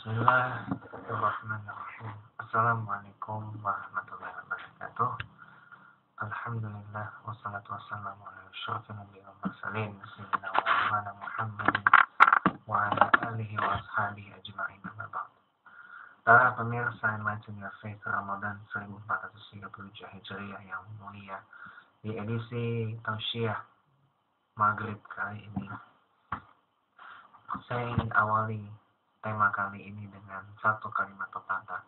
Bismillahirrahmanirrahim. Assalamualaikum warahmatullahi wabarakatuh. Alhamdulillah wassalatu wassalamu ala asyrofil anbiya'i wal mursalin sayyidina wa maulana Muhammadin wa ala alihi wa ashabihi ajma'in amma ba'd. Para pemirsa yang majunya Faith Ramadan 1437 Hijriah yang mulia, di edisi Tausiah Maghrib kali ini saya ingin awali tema kali ini dengan satu kalimat pepatah,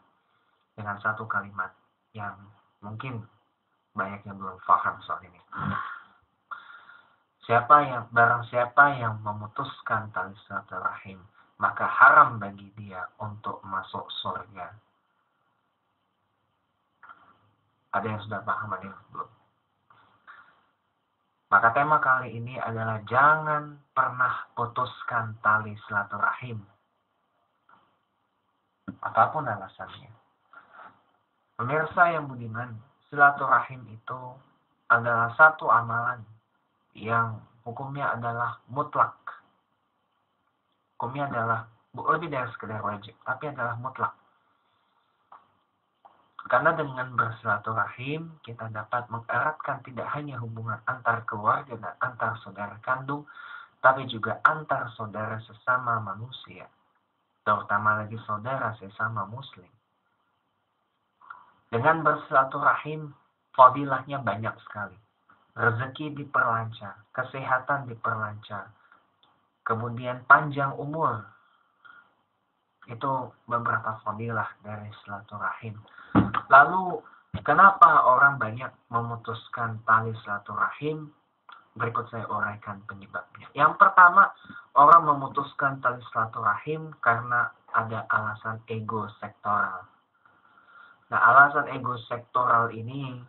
dengan satu kalimat yang mungkin banyak yang belum paham soal ini. Barang siapa yang memutuskan tali silaturahim, maka haram bagi dia untuk masuk surga. Ada yang sudah paham, ada yang belum? Maka tema kali ini adalah jangan pernah putuskan tali silaturahim, apapun alasannya. Pemirsa yang budiman, silaturahim itu adalah satu amalan yang hukumnya adalah mutlak. Hukumnya adalah lebih dari sekedar wajib, tapi adalah mutlak. Karena dengan bersilaturahim, kita dapat mengeratkan tidak hanya hubungan antar keluarga dan antar saudara kandung, tapi juga antar saudara sesama manusia, terutama lagi saudara sesama muslim. Dengan bersilaturahim, fadilahnya banyak sekali. Rezeki diperlancar, kesehatan diperlancar, kemudian panjang umur. Itu beberapa fadilah dari silaturahim. Lalu, kenapa orang banyak memutuskan tali silaturahim? Berikut saya uraikan penyebabnya. Yang pertama, orang memutuskan tali silaturahim karena ada alasan ego sektoral. Nah, alasan ego sektoral ini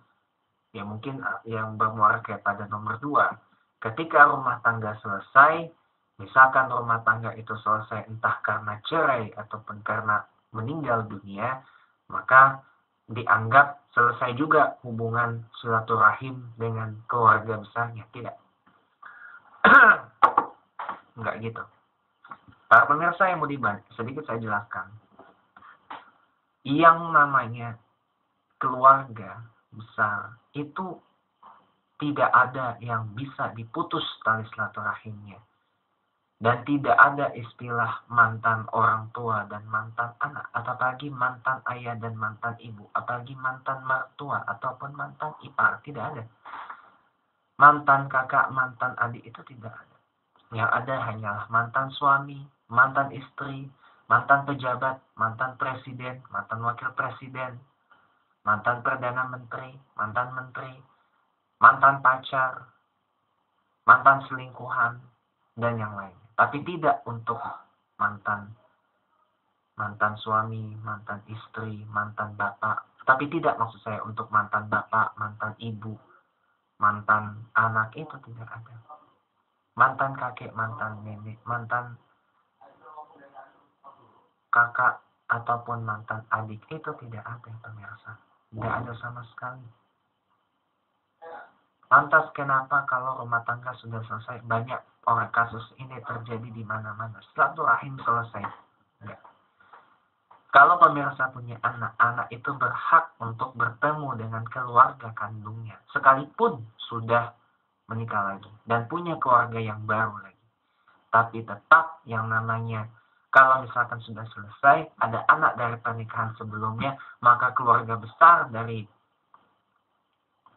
ya mungkin yang bermuara kepada nomor 2. Ketika rumah tangga selesai, misalkan rumah tangga itu selesai entah karena cerai ataupun karena meninggal dunia, maka dianggap selesai juga hubungan silaturahim dengan keluarga besarnya. Tidak. Enggak gitu. Para pemirsa yang budiman, sedikit saya jelaskan. Yang namanya keluarga besar itu tidak ada yang bisa diputus tali silaturahimnya. Dan tidak ada istilah mantan orang tua dan mantan anak, atau apalagi mantan ayah dan mantan ibu, apalagi mantan mertua ataupun mantan ipar, tidak ada. Mantan kakak, mantan adik itu tidak ada. Yang ada hanyalah mantan suami, mantan istri, mantan pejabat, mantan presiden, mantan wakil presiden, mantan perdana menteri, mantan pacar, mantan selingkuhan, dan yang lain. Tapi tidak untuk mantan suami, mantan istri, mantan bapak. Tapi tidak maksud saya untuk mantan bapak, mantan ibu, mantan anak, itu tidak ada. Mantan kakek, mantan nenek, mantan kakak, ataupun mantan adik, itu tidak ada, pemirsa. Tidak ada sama sekali. Lantas kenapa kalau rumah tangga sudah selesai, banyak orang kasus ini terjadi di mana-mana, silaturahim selesai? Enggak. Kalau pemirsa punya anak itu berhak untuk bertemu dengan keluarga kandungnya, sekalipun sudah menikah lagi dan punya keluarga yang baru lagi. Tapi tetap yang namanya, kalau misalkan sudah selesai, ada anak dari pernikahan sebelumnya, maka keluarga besar dari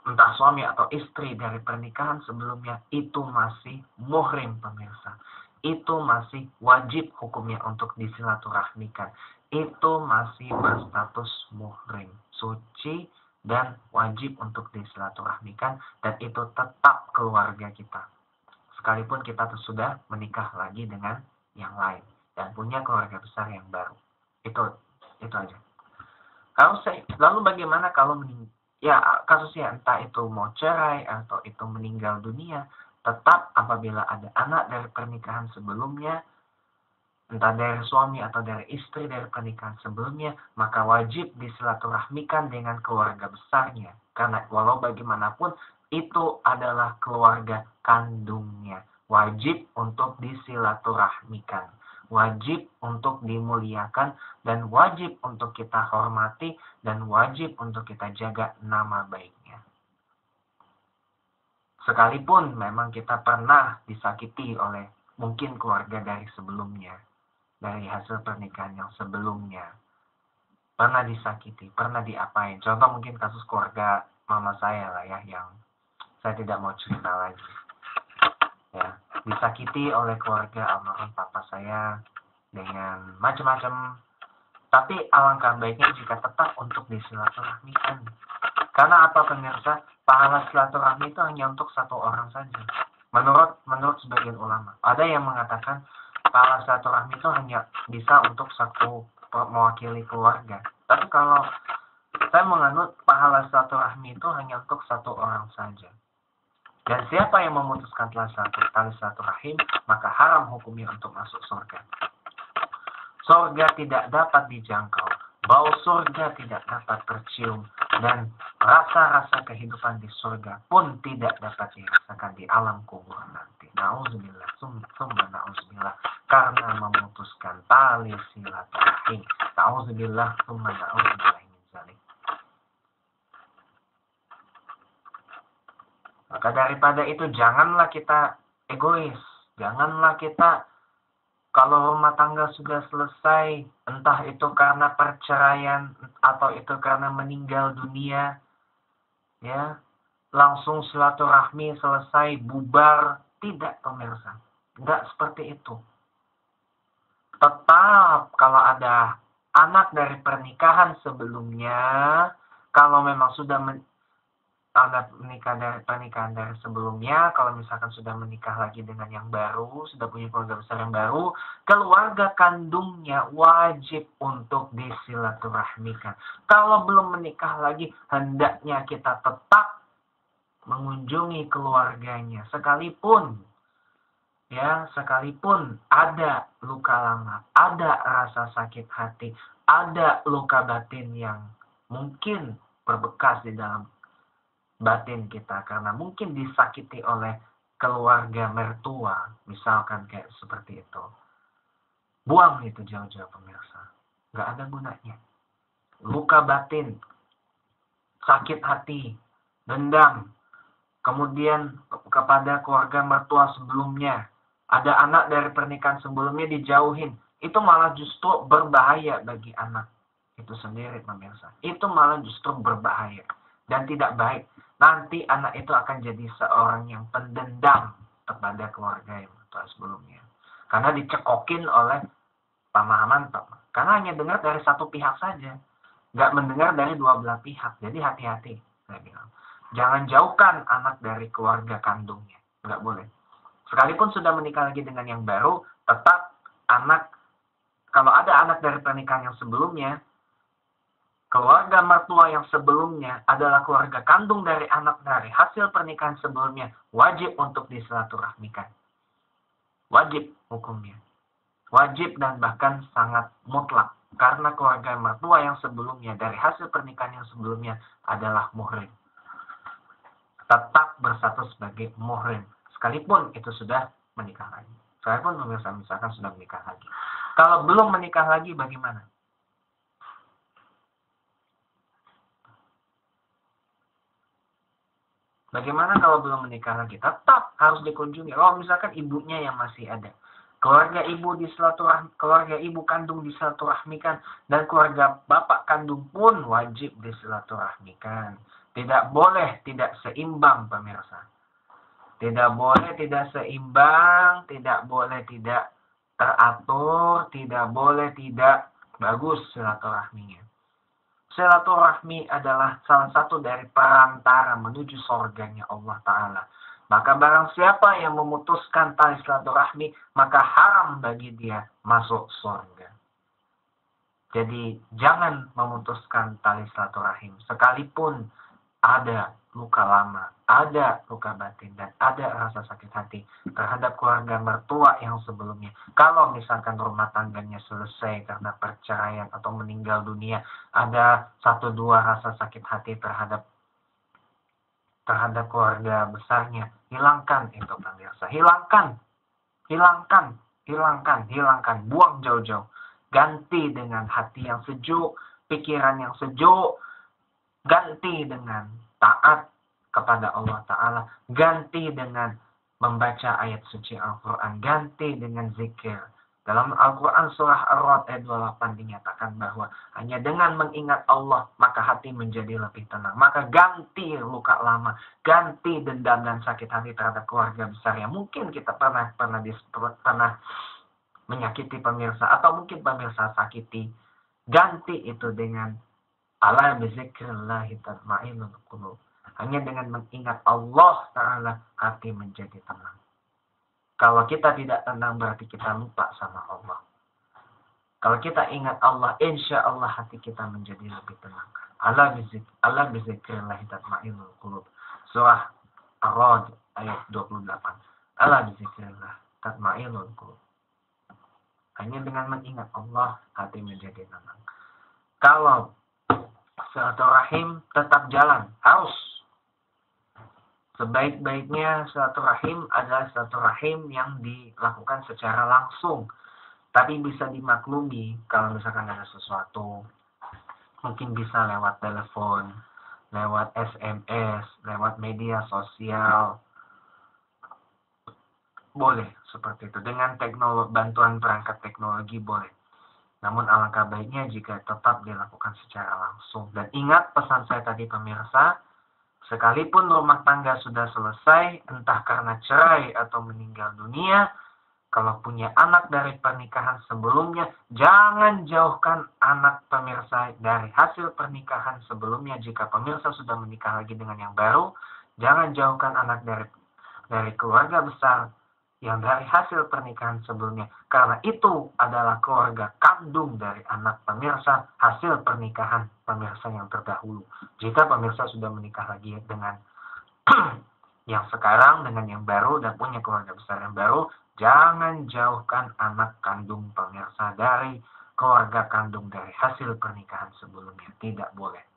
entah suami atau istri dari pernikahan sebelumnya itu masih muhrim, pemirsa. Itu masih wajib hukumnya untuk disilaturahmikan. Itu masih berstatus muhrim, suci dan wajib untuk disilaturahmikan, dan itu tetap keluarga kita. Sekalipun kita sudah menikah lagi dengan yang lain dan punya keluarga besar yang baru. Itu aja. Lalu bagaimana kalau kasusnya entah itu mau cerai atau itu meninggal dunia, tetap apabila ada anak dari pernikahan sebelumnya, entah dari suami atau dari istri dari pernikahan sebelumnya, maka wajib disilaturahmikan dengan keluarga besarnya. Karena walau bagaimanapun itu adalah keluarga kandungnya. Wajib untuk disilaturahmikan. wajib untuk dimuliakan, dan wajib untuk kita hormati, dan wajib untuk kita jaga nama baiknya. Sekalipun memang kita pernah disakiti oleh mungkin keluarga dari sebelumnya, dari hasil pernikahan yang sebelumnya, pernah disakiti, pernah diapain. Contoh mungkin kasus keluarga mama saya lah ya, yang saya tidak mau cerita lagi. Ya, disakiti oleh keluarga almarhum papa saya dengan macam-macam. Tapi alangkah baiknya jika tetap untuk disilaturahmikan. Karena apa pemirsa? Pahala silaturahmi itu hanya untuk satu orang saja. Menurut sebagian ulama. Ada yang mengatakan pahala silaturahmi itu hanya bisa untuk satu mewakili keluarga. Tapi kalau saya menganut pahala silaturahmi itu hanya untuk satu orang saja. Dan siapa yang memutuskan tali silaturahim, maka haram hukumnya untuk masuk surga. Surga tidak dapat dijangkau, bau surga tidak dapat tercium, dan rasa-rasa kehidupan di surga pun tidak dapat dirasakan di alam kubur nanti. Na'udzubillah, summa na'udzubillah, karena memutuskan tali silaturahim. Na'udzubillah, summa na'udzubillah min dzalik. Maka daripada itu janganlah kita egois, janganlah kita kalau rumah tangga sudah selesai, entah itu karena perceraian atau itu karena meninggal dunia, ya, langsung silaturahmi selesai bubar. Tidak, pemirsa. Tidak seperti itu. Tetap kalau ada anak dari pernikahan sebelumnya, kalau memang sudah ada pernikahan dari sebelumnya, kalau misalkan sudah menikah lagi dengan yang baru, sudah punya keluarga besar yang baru, keluarga kandungnya wajib untuk disilaturahmikan. Kalau belum menikah lagi, hendaknya kita tetap mengunjungi keluarganya, sekalipun ada luka lama, ada rasa sakit hati, ada luka batin yang mungkin berbekas di dalam batin kita karena mungkin disakiti oleh keluarga mertua, misalkan kayak seperti itu. Buang itu jauh-jauh pemirsa, nggak ada gunanya. Luka batin, sakit hati, dendam, kemudian kepada keluarga mertua sebelumnya, ada anak dari pernikahan sebelumnya dijauhin, itu malah justru berbahaya bagi anak itu sendiri pemirsa. Itu malah justru berbahaya dan tidak baik. Nanti anak itu akan jadi seorang yang pendendam kepada keluarga yang mertua sebelumnya. Karena dicekokin oleh pemahaman. Karena hanya dengar dari satu pihak saja. Nggak mendengar dari dua belah pihak. Jadi hati-hati. Saya bilang. Jangan jauhkan anak dari keluarga kandungnya. Nggak boleh. Sekalipun sudah menikah lagi dengan yang baru, tetap anak, kalau ada anak dari pernikahan yang sebelumnya, keluarga mertua yang sebelumnya adalah keluarga kandung dari anak dari hasil pernikahan sebelumnya, wajib untuk disilaturahmikan. Wajib hukumnya. Wajib dan bahkan sangat mutlak. Karena keluarga mertua yang sebelumnya dari hasil pernikahan yang sebelumnya adalah muhrim. Tetap bersatu sebagai muhrim. Sekalipun itu sudah menikah lagi. Sekalipun misalkan sudah menikah lagi. Kalau belum menikah lagi bagaimana? Bagaimana kalau belum menikah lagi? Tetap harus dikunjungi. Kalau misalkan ibunya yang masih ada. Keluarga ibu kandung disilaturahmikan. Dan keluarga bapak kandung pun wajib disilaturahmikan. Tidak boleh tidak seimbang pemirsa. Tidak boleh tidak seimbang. Tidak boleh tidak teratur. Tidak boleh tidak bagus silaturahminya. Silaturahmi adalah salah satu dari perantara menuju surganya Allah Ta'ala. Maka barang siapa yang memutuskan tali silaturahmi, maka haram bagi dia masuk surga. Jadi jangan memutuskan tali silaturahim. Sekalipun ada luka lama, ada luka batin, dan ada rasa sakit hati terhadap keluarga mertua yang sebelumnya. Kalau misalkan rumah tangganya selesai karena perceraian atau meninggal dunia, ada 1-2 rasa sakit hati terhadap keluarga besarnya, hilangkan itu pemirsa. Hilangkan. hilangkan, buang jauh-jauh. Ganti dengan hati yang sejuk, pikiran yang sejuk, ganti dengan taat kepada Allah Ta'ala, ganti dengan membaca ayat suci Al-Quran, ganti dengan zikir. Dalam Al-Quran surah Ar-Ra'd ayat 28 dinyatakan bahwa hanya dengan mengingat Allah maka hati menjadi lebih tenang. Maka ganti luka lama, ganti dendam dan sakit hati terhadap keluarga besar yang mungkin kita pernah menyakiti pemirsa atau mungkin pemirsa sakiti. Ganti itu dengan ala bizikrillah tatma'innul qulub. Hanya dengan mengingat Allah Ta'ala hati menjadi tenang. Kalau kita tidak tenang berarti kita lupa sama Allah. Kalau kita ingat Allah, insya Allah hati kita menjadi lebih tenang. Ala bizikrillah tatma'innul qulub. Surah Ar-Ra'd ayat 28. Ala bizikrillah tatma'innul qulub. Hanya dengan mengingat Allah hati menjadi tenang. Kalau silaturahim tetap jalan, harus. Sebaik-baiknya silaturahim adalah silaturahim yang dilakukan secara langsung. Tapi bisa dimaklumi kalau misalkan ada sesuatu. Mungkin bisa lewat telepon, lewat SMS, lewat media sosial. Boleh seperti itu. Dengan bantuan perangkat teknologi boleh. Namun alangkah baiknya jika tetap dilakukan secara langsung. Dan ingat pesan saya tadi pemirsa, sekalipun rumah tangga sudah selesai, entah karena cerai atau meninggal dunia, kalau punya anak dari pernikahan sebelumnya, jangan jauhkan anak pemirsa dari hasil pernikahan sebelumnya. Jika pemirsa sudah menikah lagi dengan yang baru, jangan jauhkan anak dari keluarga besar yang dari hasil pernikahan sebelumnya. Karena itu adalah keluarga kandung dari anak pemirsa hasil pernikahan pemirsa yang terdahulu. Jika pemirsa sudah menikah lagi dengan yang sekarang, dengan yang baru, dan punya keluarga besar yang baru, jangan jauhkan anak kandung pemirsa dari keluarga kandung dari hasil pernikahan sebelumnya. Tidak boleh.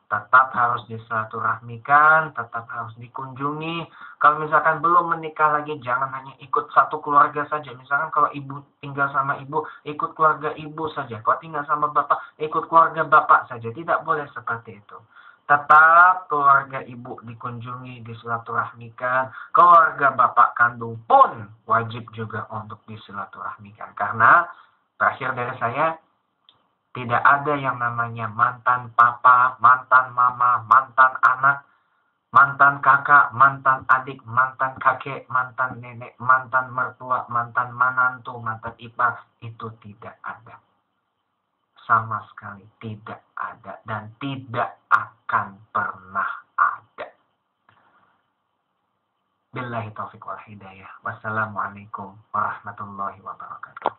Tetap harus disilaturahmikan, tetap harus dikunjungi. Kalau misalkan belum menikah lagi, jangan hanya ikut satu keluarga saja. Misalkan kalau ibu tinggal sama ibu, ikut keluarga ibu saja. Kalau tinggal sama bapak, ikut keluarga bapak saja. Tidak boleh seperti itu. Tetap keluarga ibu dikunjungi, disilaturahmikan. Keluarga bapak kandung pun wajib juga untuk disilaturahmikan. Karena, terakhir dari saya, tidak ada yang namanya mantan papa, mantan mama, mantan anak, mantan kakak, mantan adik, mantan kakek, mantan nenek, mantan mertua, mantan manantu, mantan ipar. Itu tidak ada. Sama sekali tidak ada dan tidak akan pernah ada. Billahi taufiq wal hidayah. Wassalamualaikum warahmatullahi wabarakatuh.